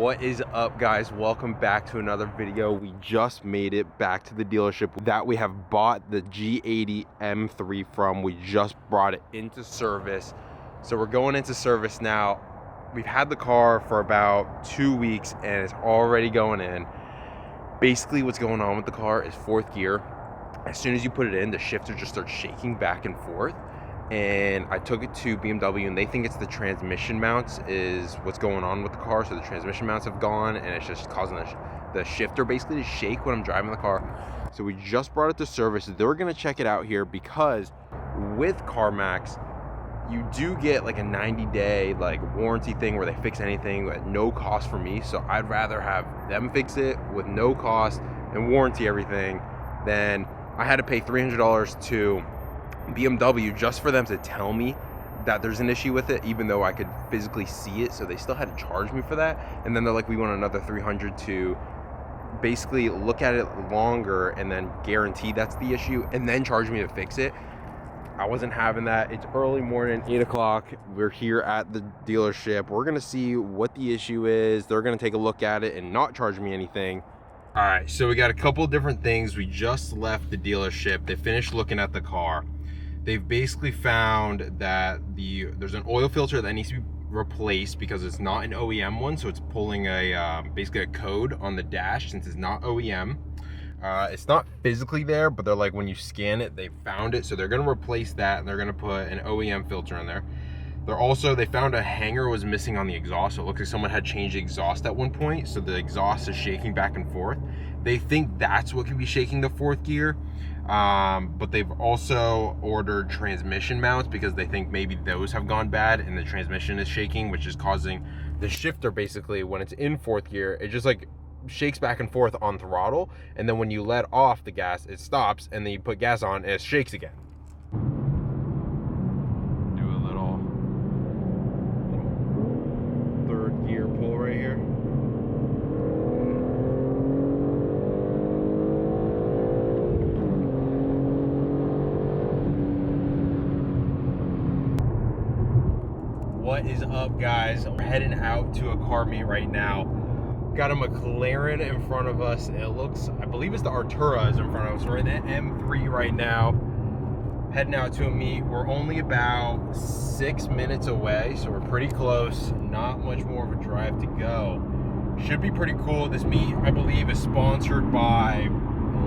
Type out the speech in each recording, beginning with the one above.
What is up, guys? Welcome back to another video. We just made it back to the dealership that we have bought the G80 M3 from. We just brought it into service, so we're going into service now. We've had the car for about 2 weeks and it's already going in. Basically what's going on with the car is fourth gear. As soon as you put it in, the shifter just starts shaking back and forth. And I took it to BMW and they think it's the transmission mounts is what's going on with the car. So the transmission mounts have gone and it's just causing the shifter basically to shake when I'm driving the car. So we just brought it to service. They're gonna check it out here because with CarMax, you do get like a 90-day like warranty thing where they fix anything at no cost for me. So I'd rather have them fix it with no cost and warranty everything than I had to pay $300 to BMW just for them to tell me that there's an issue with it, even though I could physically see it. So they still had to charge me for that. And then they're like, we want another $300 to basically look at it longer and then guarantee that's the issue and then charge me to fix it. I wasn't having that. It's early morning, 8 o'clock. We're here at the dealership. We're gonna see what the issue is. They're gonna take a look at it and not charge me anything. All right, so we got a couple different things. We just left the dealership. They finished looking at the car. They've basically found that there's an oil filter that needs to be replaced because it's not an OEM one, so it's pulling basically a code on the dash since it's not OEM. It's not physically there, but they're like, when you scan it, they found it, so they're gonna replace that and they're gonna put an OEM filter in there. They found a hanger was missing on the exhaust, so it looks like someone had changed the exhaust at one point, so the exhaust is shaking back and forth. They think that's what could be shaking the fourth gear. But they've also ordered transmission mounts because they think maybe those have gone bad and the transmission is shaking, which is causing the shifter basically, when it's in fourth gear, it just like shakes back and forth on throttle, and then when you let off the gas, it stops, and then you put gas on and it shakes again. Do a little third gear pull right here. What is up, guys? We're heading out to a car meet right now. Got a McLaren in front of us. It looks, I believe it's the Artura is in front of us. We're in the M3 right now, heading out to a meet. We're only about 6 minutes away, so we're pretty close. Not much more of a drive to go. Should be pretty cool. This meet, I believe, is sponsored by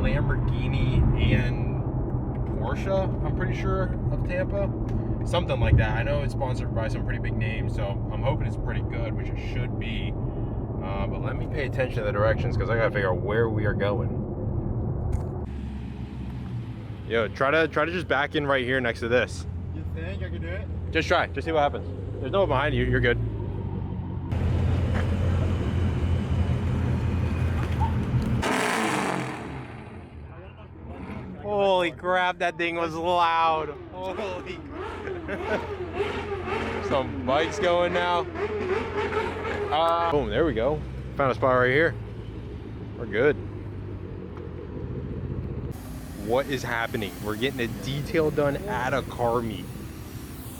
Lamborghini and Porsche, I'm pretty sure, of Tampa. Something like that. I know it's sponsored by some pretty big names, so I'm hoping it's pretty good, which it should be. But let me pay attention to the directions because I gotta figure out where we are going. Yo, try to just back in right here next to this. You think I can do it? Just try. Just see what happens. There's no one behind you. You're good. Holy crap, that thing was loud. Holy. Some bikes going now. Boom, there we go. Found a spot right here. We're good. What is happening? We're getting a detail done at a car meet.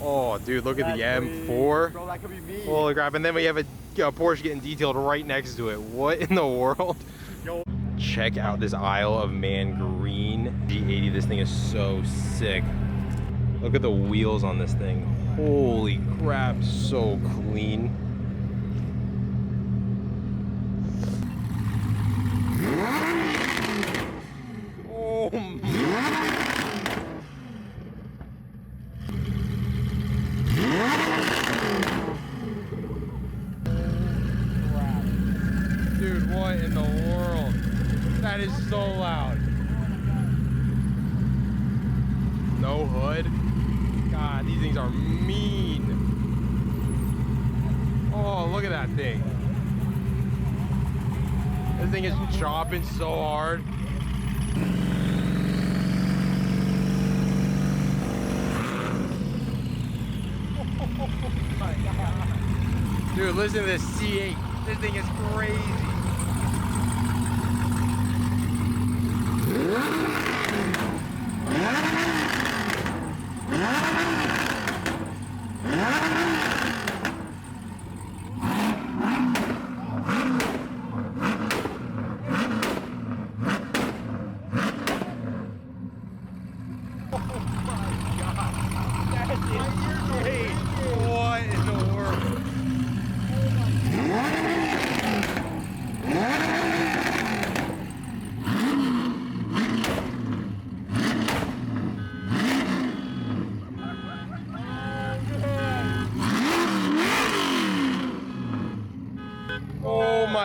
Oh, dude, look at the M4. Bro, that could be me. Holy crap, and then we have a Porsche getting detailed right next to it. What in the world? Yo. Check out this Isle of Man green G80. This thing is so sick. Look at the wheels on this thing. Holy crap, so clean. Oh dude, what in the world? That is so loud. No hood. God, these things are mean. Oh, look at that thing. This thing is chopping so hard. Oh my God. Dude, listen to this C8. This thing is crazy.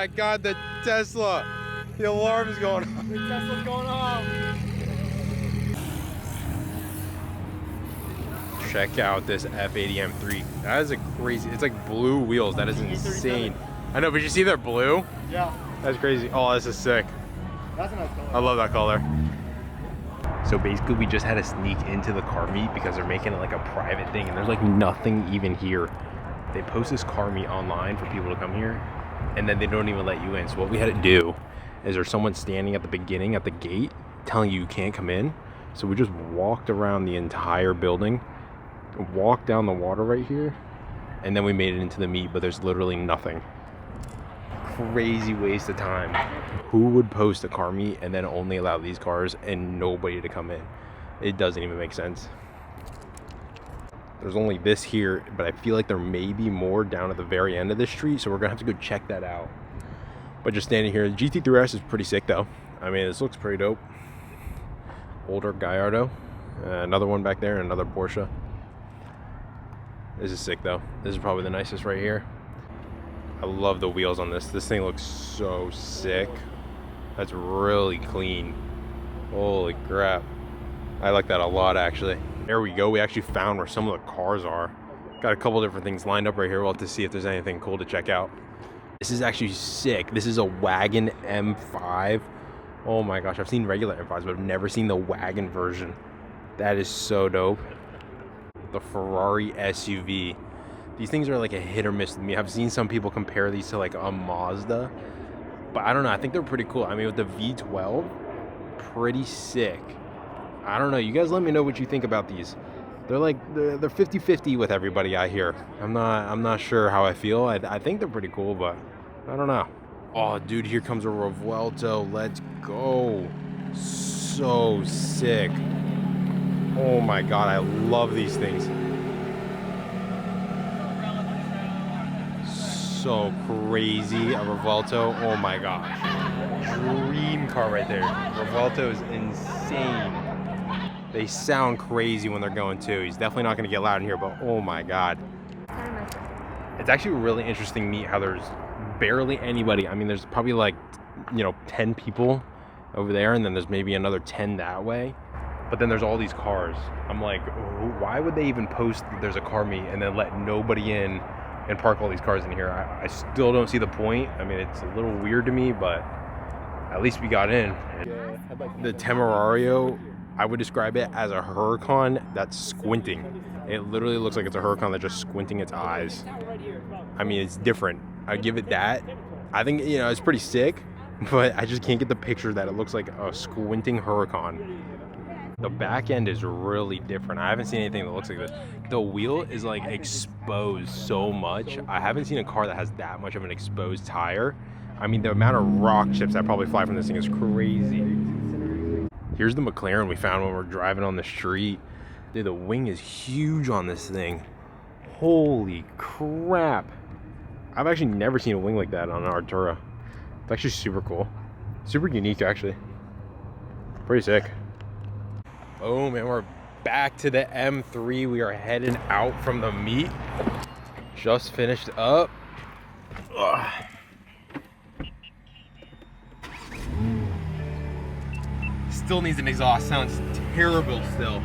my God, the Tesla. The alarm is going off. The Tesla's going off. Check out this F80 M3. That is a crazy, it's like blue wheels. That is insane. I know, but you see they're blue? Yeah. That's crazy. Oh, this is sick. That's a nice color. I love that color. So basically we just had to sneak into the car meet because they're making it like a private thing and there's like nothing even here. They post this car meet online for people to come here and then they don't even let you in. So what we had to do is there's someone standing at the beginning at the gate telling you can't come in. So we just walked around the entire building, walked down the water right here, and then we made it into the meet, but there's literally nothing. Crazy waste of time. Who would post a car meet and then only allow these cars and nobody to come in? It doesn't even make sense. There's only this here, but I feel like there may be more down at the very end of this street, so we're gonna have to go check that out. But just standing here, the GT3RS is pretty sick though. I mean, this looks pretty dope. Older Gallardo, another one back there, another Porsche. This is sick though. This is probably the nicest right here. I love the wheels on this. This thing looks so sick. That's really clean. Holy crap. I like that a lot actually. There we go. We actually found where some of the cars are. Got a couple different things lined up right here. We'll have to see if there's anything cool to check out. This is actually sick. This is a Wagon M5. Oh my gosh, I've seen regular M5s, but I've never seen the wagon version. That is so dope. The Ferrari SUV. These things are like a hit or miss with me. I've seen some people compare these to like a Mazda, but I don't know. I think they're pretty cool. I mean, with the V12, pretty sick. I don't know. You guys let me know what you think about these. They're like, they're 50-50 with everybody out here. I'm not sure how I feel. I think they're pretty cool, but I don't know. Oh, dude, here comes a Revuelto. Let's go. So sick. Oh my God, I love these things. So crazy, a Revuelto. Oh my gosh. Dream car right there. Revuelto is insane. They sound crazy when they're going too. He's definitely not going to get loud in here, but oh my God. It's actually a really interesting meet how there's barely anybody. I mean, there's probably like, 10 people over there, and then there's maybe another 10 that way. But then there's all these cars. I'm like, why would they even post that there's a car meet and then let nobody in and park all these cars in here? I still don't see the point. I mean, it's a little weird to me, but at least we got in. The Temerario, I would describe it as a Huracan that's squinting. It literally looks like it's a Huracan that's just squinting its eyes. I mean, it's different. I give it that. I think, it's pretty sick, but I just can't get the picture that it looks like a squinting Huracan. The back end is really different. I haven't seen anything that looks like this. The wheel is like exposed so much. I haven't seen a car that has that much of an exposed tire. I mean, the amount of rock chips that probably fly from this thing is crazy. Here's the McLaren we found when we were driving on the street. Dude, the wing is huge on this thing. Holy crap. I've actually never seen a wing like that on an Artura. It's actually super cool. Super unique, actually. Pretty sick. Boom, and we're back to the M3. We are heading out from the meet. Just finished up. Ugh. Still needs an exhaust. Sounds terrible still.